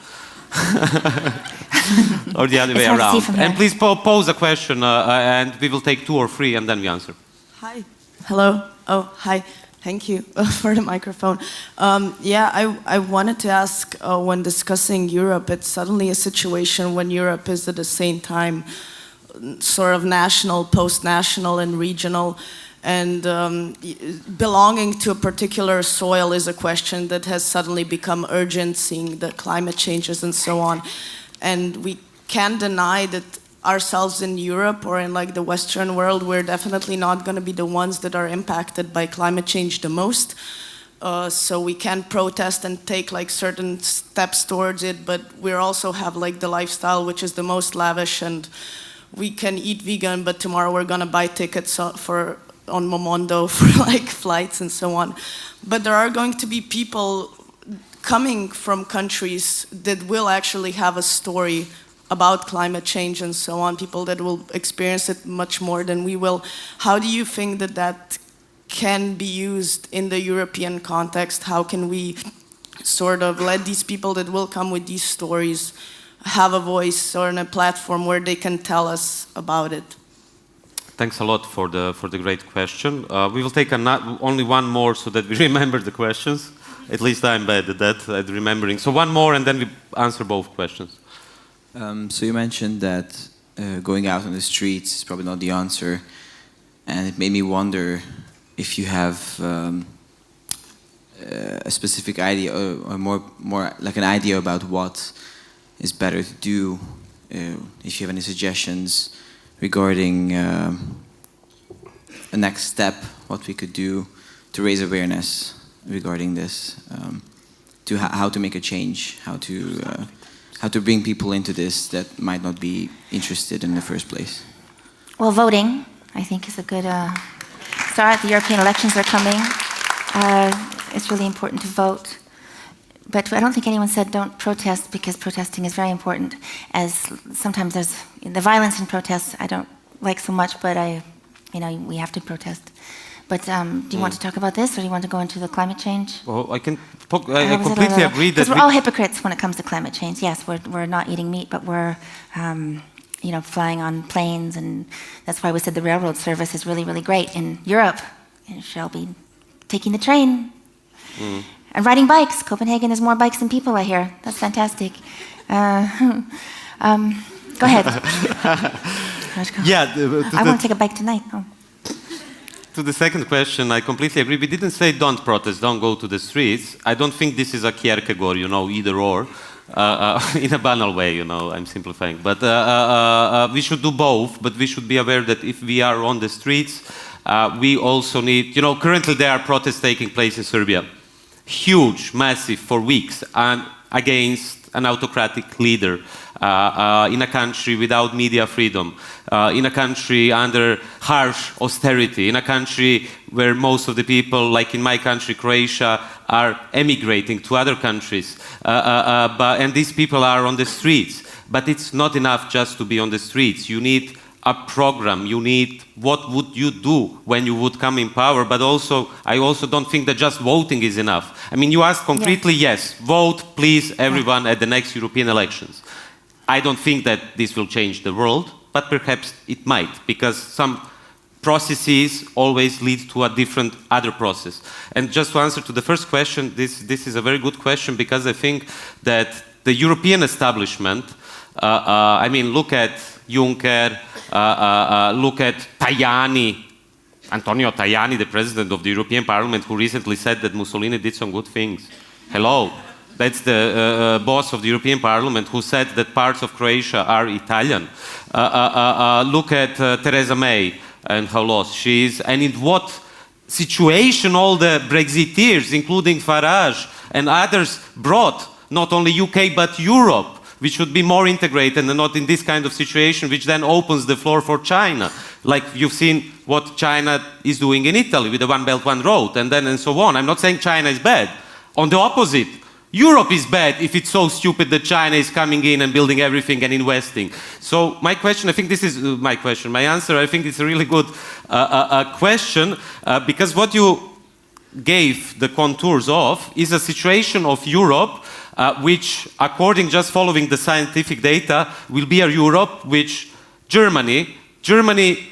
Or the other way around. And please pose a question, and we will take 2 or 3, and then we answer. Hi. Hello. Oh, hi. Thank you for the microphone. I wanted to ask, when discussing Europe, it's suddenly a situation when Europe is at the same time sort of national, post-national, and regional, and belonging to a particular soil is a question that has suddenly become urgent, seeing the climate changes and so on. And we can't deny that ourselves in Europe or in like the Western world, we're definitely not going to be the ones that are impacted by climate change the most. So we can protest and take like certain steps towards it, but we also have like the lifestyle which is the most lavish, and we can eat vegan, but tomorrow we're going to buy tickets on Momondo for like flights and so on. But there are going to be people coming from countries that will actually have a story about climate change and so on, people that will experience it much more than we will. How do you think that that can be used in the European context? How can we sort of let these people that will come with these stories have a voice or a platform where they can tell us about it? Thanks a lot for the great question. We will take only one more so that we remember the questions. At least I'm bad at that, at remembering. So one more, and then we answer both questions. So you mentioned that going out on the streets is probably not the answer, and it made me wonder if you have a specific idea, or more like an idea about what is better to do. If you have any suggestions regarding a next step, what we could do to raise awareness regarding this, to how to make a change, how to bring people into this that might not be interested in the first place. Well, voting, I think, is a good start. The European elections are coming. It's really important to vote. But I don't think anyone said don't protest, because protesting is very important. As sometimes there's the violence in protests I don't like so much, but we have to protest. But do you want to talk about this, or do you want to go into the climate change? Well, I completely agree that because we're all hypocrites when it comes to climate change. Yes, we're not eating meat, but we're flying on planes, and that's why we said the railroad service is really, really great in Europe. And shall be taking the train. And riding bikes. Copenhagen has more bikes than people, I hear. That's fantastic. Go ahead. Yeah, I want to take a bike tonight. Oh. To the second question, I completely agree. We didn't say don't protest, don't go to the streets. I don't think this is a Kierkegaard, either or, in a banal way, I'm simplifying. But we should do both, but we should be aware that if we are on the streets, we also need, currently there are protests taking place in Serbia. Huge, massive, for weeks, and against an autocratic leader, in a country without media freedom, in a country under harsh austerity, in a country where most of the people, like in my country, Croatia, are emigrating to other countries. And these people are on the streets. But it's not enough just to be on the streets. You need a program. You need what would you do when you would come in power. But also, I also don't think that just voting is enough. I mean, you asked concretely, yes, vote, please, everyone, at the next European elections. I don't think that this will change the world, but perhaps it might, because some processes always lead to a different other process. And just to answer to the first question, this is a very good question, because I think that the European establishment, look at Juncker, look at Tajani, Antonio Tajani, the president of the European Parliament, who recently said that Mussolini did some good things. Hello. That's the boss of the European Parliament who said that parts of Croatia are Italian. Look at Theresa May and how lost she is, and in what situation all the Brexiteers, including Farage and others, brought not only UK but Europe We should be more integrated and not in this kind of situation, which then opens the floor for China. Like you've seen what China is doing in Italy with the One Belt, One Road, and so on. I'm not saying China is bad. On the opposite, Europe is bad if it's so stupid that China is coming in and building everything and investing. So my question, I think this is my question, my answer, I think it's a really good question, because what you gave the contours of is a situation of Europe which, according just following the scientific data, will be a Europe which Germany,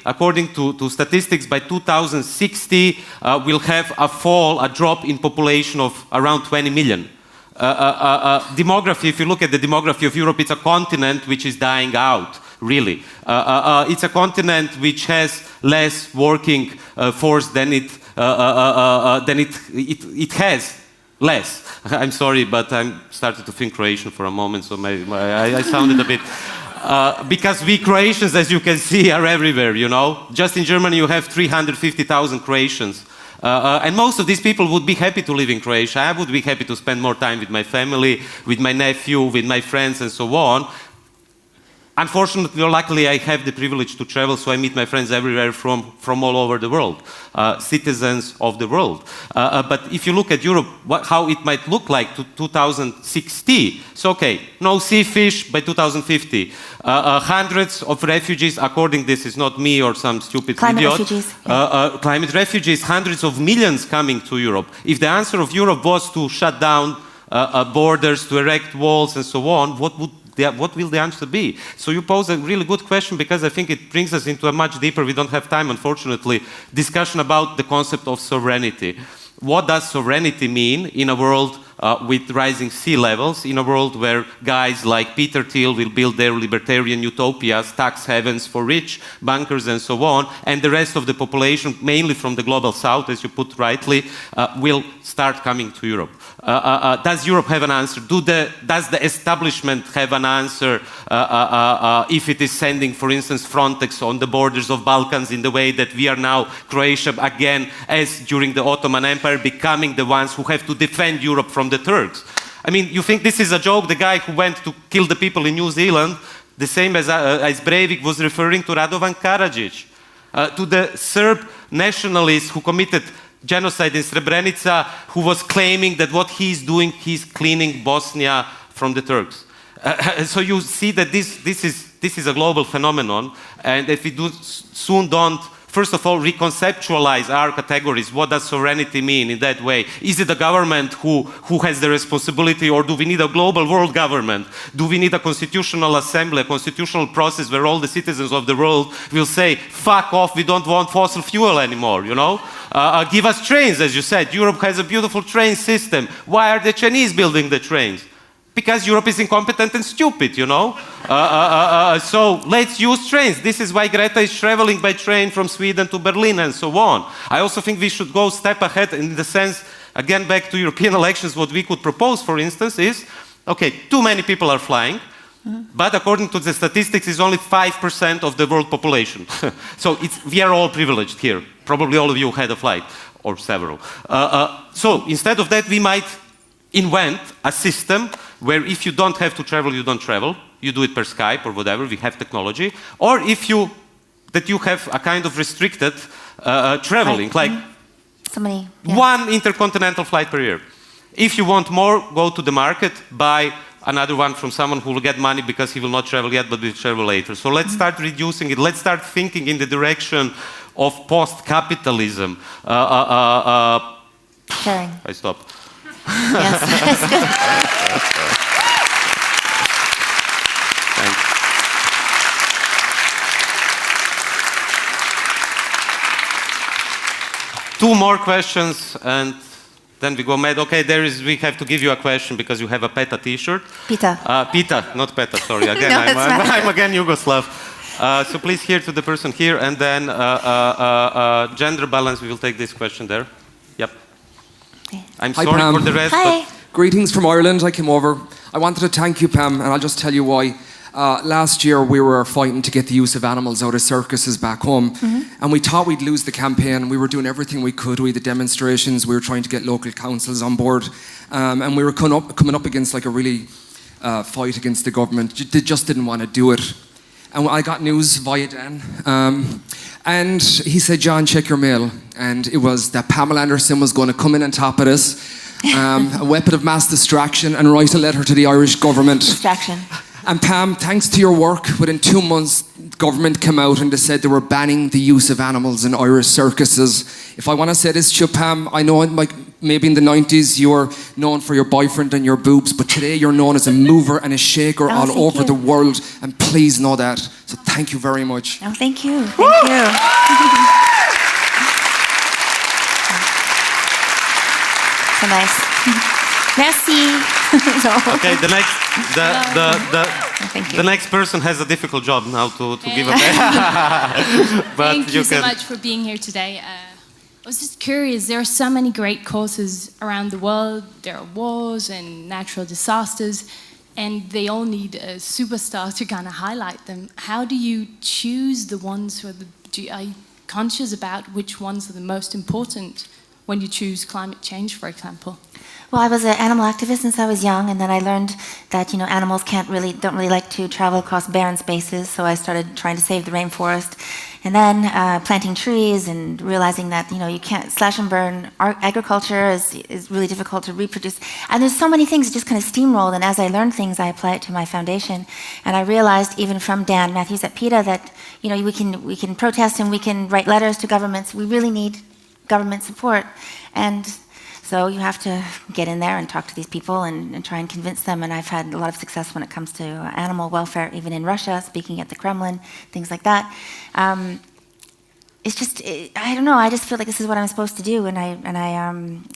according to statistics, by 2060 will have a drop in population of around 20 million. Demography, if you look at the demography of Europe, it's a continent which is dying out, really. It's a continent which has less working force than it has. Less. I'm sorry, but I started to think Croatian for a moment, so I sounded a bit... because we Croatians, as you can see, are everywhere, you know. Just in Germany you have 350,000 Croatians. And most of these people would be happy to live in Croatia. I would be happy to spend more time with my family, with my nephew, with my friends and so on. Unfortunately or luckily, I have the privilege to travel, so I meet my friends everywhere from all over the world, citizens of the world. But if you look at Europe, how it might look like to 2060, so okay, no sea fish by 2050, hundreds of refugees, according this is not me or some stupid climate idiot. Refugees. Climate refugees, hundreds of millions coming to Europe. If the answer of Europe was to shut down borders, to erect walls and so on, what will the answer be? So you pose a really good question, because I think it brings us into a much deeper, we don't have time unfortunately, discussion about the concept of sovereignty. What does sovereignty mean in a world with rising sea levels, in a world where guys like Peter Thiel will build their libertarian utopias, tax havens for rich, bankers and so on, and the rest of the population, mainly from the global south, as you put rightly, will start coming to Europe? Does Europe have an answer? Does the establishment have an answer if it is sending, for instance, Frontex on the borders of Balkans in the way that we are now, Croatia again, as during the Ottoman Empire, becoming the ones who have to defend Europe from the Turks? I mean, you think this is a joke? The guy who went to kill the people in New Zealand, the same as Breivik, was referring to Radovan Karadzic, to the Serb nationalist who committed genocide in Srebrenica, who was claiming that what he's doing, he's cleaning Bosnia from the Turks. So you see that this is a global phenomenon, and if we soon don't, first of all, reconceptualize our categories. What does sovereignty mean in that way? Is it the government who has the responsibility, or do we need a global world government? Do we need a constitutional assembly, a constitutional process where all the citizens of the world will say, fuck off, we don't want fossil fuel anymore, you know? Give us trains, as you said. Europe has a beautiful train system. Why are the Chinese building the trains? Because Europe is incompetent and stupid, you know? So let's use trains. This is why Greta is traveling by train from Sweden to Berlin and so on. I also think we should go a step ahead in the sense, again, back to European elections, what we could propose, for instance, is, okay, too many people are flying, but according to the statistics, it's only 5% of the world population. So we are all privileged here. Probably all of you had a flight, or several. So instead of that, we might invent a system where if you don't have to travel, you don't travel. You do it per Skype or whatever, we have technology. Or if you have a kind of restricted traveling, like somebody, one intercontinental flight per year. If you want more, go to the market, buy another one from someone who will get money because he will not travel yet, but will travel later. So let's start reducing it. Let's start thinking in the direction of post-capitalism. Sharing. I stop. Yes, that's good. Thanks. Two more questions and then we go mad. Okay, we have to give you a question because you have a PETA t-shirt. Pita. Pita, not PETA, sorry. Again, No, I'm again Yugoslav. So please here to the person here, and then gender balance, we will take this question there. Yep. Okay. I'm Hi, sorry Pam. for the rest. Hi. Greetings from Ireland. I came over. I wanted to thank you, Pam, and I'll just tell you why. Last year we were fighting to get the use of animals out of circuses back home, and we thought we'd lose the campaign. We were doing everything we could. We had the demonstrations. We were trying to get local councils on board, and we were coming up against like a really fight against the government. They just didn't want to do it. And I got news via Dan. And he said, John, check your mail. And it was that Pamela Anderson was going to come in on top of this, a weapon of mass distraction, and write a letter to the Irish government. Distraction. And Pam, thanks to your work, within 2 months, government came out and they said they were banning the use of animals in Irish circuses. If I want to say this to you, Pam, I know like maybe in the 90s you were known for your boyfriend and your boobs, but today you're known as a mover and a shaker all over the world, and please know that. So thank you very much. Oh, thank you. Thank you. So nice. Merci. Okay, Thank you. the next person has a difficult job now to give a but Thank you so much for being here today. I was just curious, there are so many great causes around the world. There are wars and natural disasters, and they all need a superstar to kind of highlight them. How do you choose the ones are you conscious about which ones are the most important when you choose climate change, for example? Well, I was an animal activist since I was young, and then I learned that animals don't really like to travel across barren spaces. So I started trying to save the rainforest, and then planting trees and realizing that you can't slash and burn. Agriculture is really difficult to reproduce, and there's so many things that just kind of steamrolled. And as I learned things, I apply it to my foundation, and I realized even from Dan Matthews at PETA that we can protest and we can write letters to governments. We really need government support, and so you have to get in there and talk to these people and try and convince them. And I've had a lot of success when it comes to animal welfare, even in Russia, speaking at the Kremlin, things like that. It's just, I don't know, I just feel like this is what I'm supposed to do.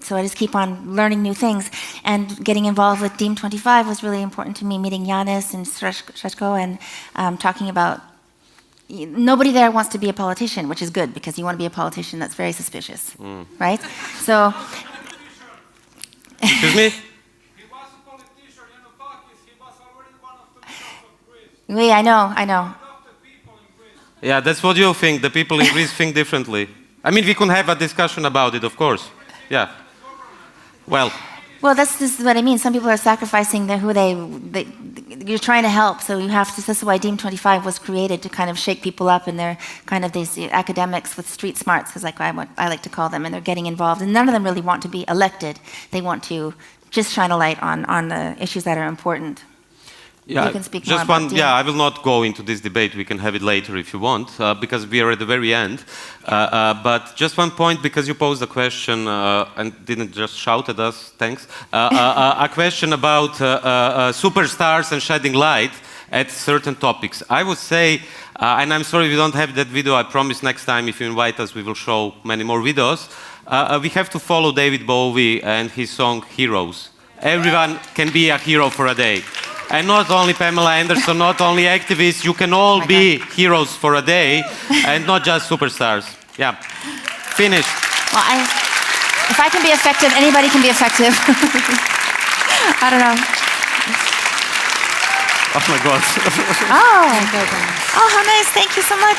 So I just keep on learning new things. And getting involved with DiEM25 was really important to me, meeting Yanis and Srećko and talking about, nobody there wants to be a politician, which is good, because you want to be a politician that's very suspicious, right? So... Excuse me? He was a politician in Pakistan. He was already one of the leaders of Greece. Oui, I know. Yeah, that's what you think. The people in Greece think differently. I mean, we can have a discussion about it, of course. Yeah. Well, this is what I mean. Some people are sacrificing you're trying to help, so you have to. This is why DiEM25 was created, to kind of shake people up, and they're kind of these academics with street smarts, because I like to call them, and they're getting involved. And none of them really want to be elected. They want to just shine a light on the issues that are important. yeah, You can speak just more one. about Yeah, I will not go into this debate. We can have it later if you want, because we are at the very end. But just one point, because you posed a question and didn't just shout at us. Thanks. A question about superstars and shedding light at certain topics. I would say, and I'm sorry we don't have that video. I promise next time, if you invite us, we will show many more videos. We have to follow David Bowie and his song Heroes. Everyone can be a hero for a day. And not only Pamela Anderson, not only activists, you can all be heroes for a day, and not just superstars. Yeah. Finished. Well, if I can be effective, anybody can be effective. I don't know. Oh my God. Oh, how nice. Thank you so much.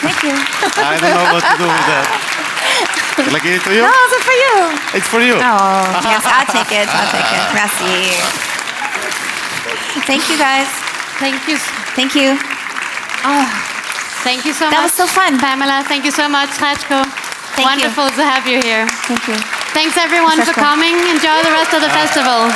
Thank you. I don't know what to do with that. Shall I give it to you? No, it's for you. It's for you. Oh, yes, I'll take it. Merci. Thank you, guys. Thank you. Thank you. Oh, thank you so much. That was so fun. Pamela, thank you so much. Srećko, Thank you. wonderful to have you here. Thank you. Thanks everyone for Srećko. coming. Enjoy the rest of the festival.